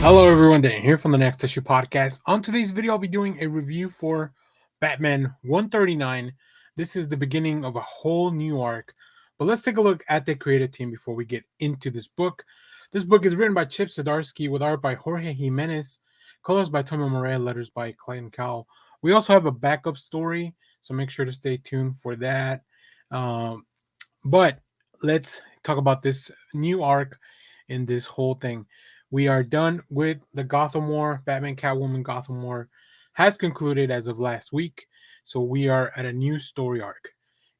Hello everyone, Dan here from the Next Issue Podcast. On today's video, I'll be doing a review for Batman 139. This is the beginning of a whole new arc. But let's take a look at the creative team before we get into this book. This book is written by Zdarsky with art by Jorge Jiménez, colors by Tomeu, Morey, letters by Clayton, Cowles. We also have a backup story, so make sure to stay tuned for that. But let's talk about this new arc in this whole thing. We are done with the Gotham War. Batman Catwoman Gotham War has concluded as of last week. So we are at a new story arc.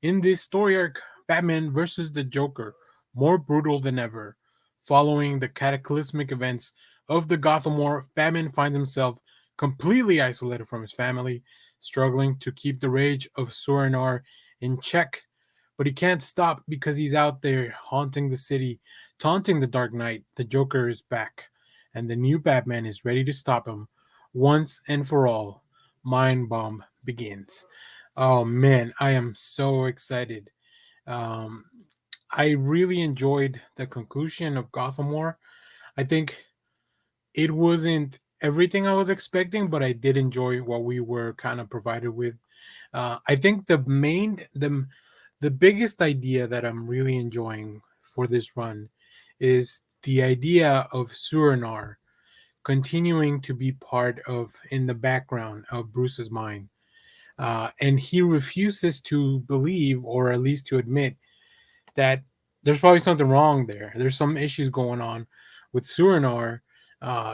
In this story arc, Batman versus the Joker, more brutal than ever. Following the cataclysmic events of the Gotham War, Batman finds himself completely isolated from his family, struggling to keep the rage of Sur-En-Arc in check. But he can't stop because he's out there haunting the city, taunting the Dark Knight. The Joker is back, and the new Batman is ready to stop him once and for all. Mind Bomb begins. Oh man, I am so excited. Um, I really enjoyed the conclusion of Gotham War. I think it wasn't everything I was expecting, but I did enjoy what we were kind of provided with. I think the biggest idea that I'm really enjoying for this run is the idea of Surinar continuing to be part of in the background of Bruce's mind. And he refuses to believe, or at least to admit, that there's probably something wrong there. There's some issues going on with Surinar.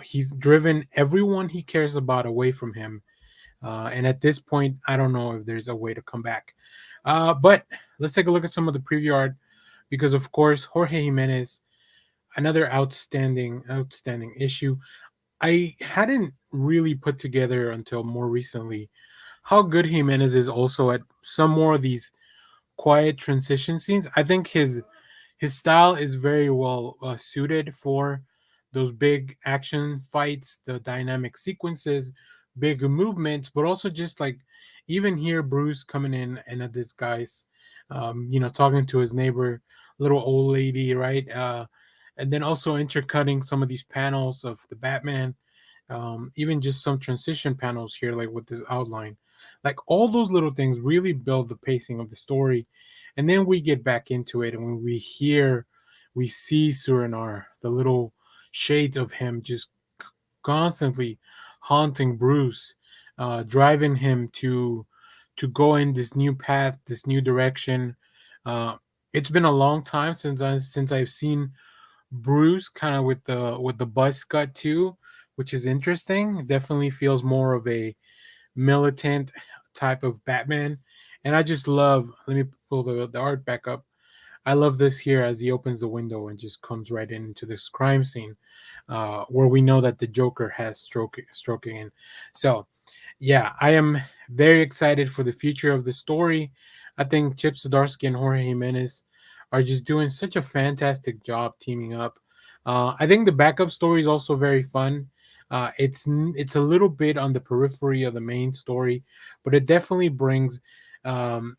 He's driven everyone he cares about away from him. And at this point, I don't know if there's a way to come back. But let's take a look at some of the preview art because, of course, Jorge Jimenez, another outstanding issue. I hadn't really put together until more recently how good Jimenez is also at some more of these quiet transition scenes. I think his style is very well suited for those big action fights, the dynamic sequences, big movements, but also just like even here, Bruce coming in and at this guy's, talking to his neighbor, little old lady, right? And then also intercutting some of these panels of the Batman, even just some transition panels here, like with this outline. Like all those little things really build the pacing of the story. And then we get back into it, and when we see Surinar, the little shades of him just constantly haunting Bruce, driving him to go in this new path, this new direction. Uh, it's been a long time since I've seen Bruce kind of with the buzz cut too, which is interesting. It definitely feels more of a militant type of Batman. And I just love, let me pull the art back up. I love this here as he opens the window and just comes right into this crime scene, where we know that the Joker has stroking in. So, yeah, I am very excited for the future of the story. I think Chip Zdarsky and Jorge Jimenez are just doing such a fantastic job teaming up. I think the backup story is also very fun. It's a little bit on the periphery of the main story, but it definitely brings um,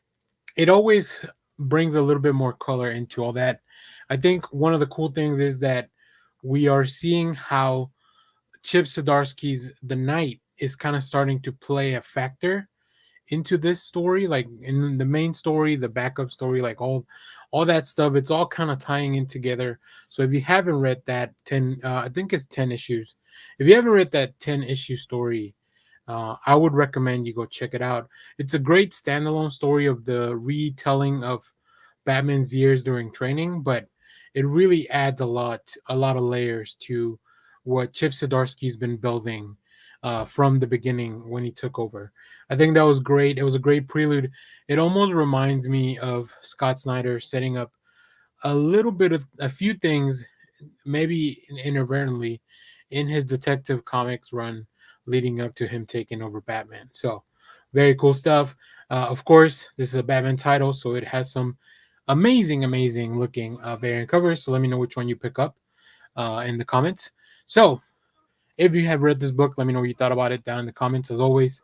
it always brings a little bit more color into all that. I think one of the cool things is that we are seeing how Chip Zdarsky's The Knight is kind of starting to play a factor into this story, like in the main story, the backup story, like all that stuff. It's all kind of tying in together. So if you haven't read that 10, I think it's 10 issues. If you haven't read that 10-issue story, I would recommend you go check it out. It's a great standalone story of the retelling of Batman's years during training, but it really adds a lot of layers to what Chip Zdarsky's been building from the beginning when he took over. I think that was great. It was a great prelude. It almost reminds me of Scott Snyder setting up a little bit of a few things, maybe inadvertently, in his Detective Comics run leading up to him taking over Batman. So, very cool stuff. Of course, this is a Batman title, so it has some amazing looking variant covers. So, let me know which one you pick up in the comments. So, if you have read this book, let me know what you thought about it down in the comments. As always,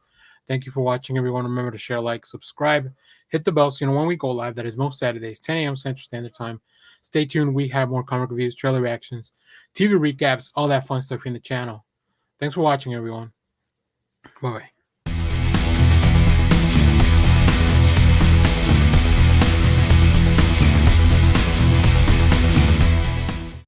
Thank you for watching, everyone. Remember to share, like, subscribe, hit the bell so you know when we go live. That is most Saturdays, 10 a.m. Central Standard Time. Stay tuned. We have more comic reviews, trailer reactions, TV recaps, all that fun stuff in the channel. Thanks for watching, everyone. Bye-bye.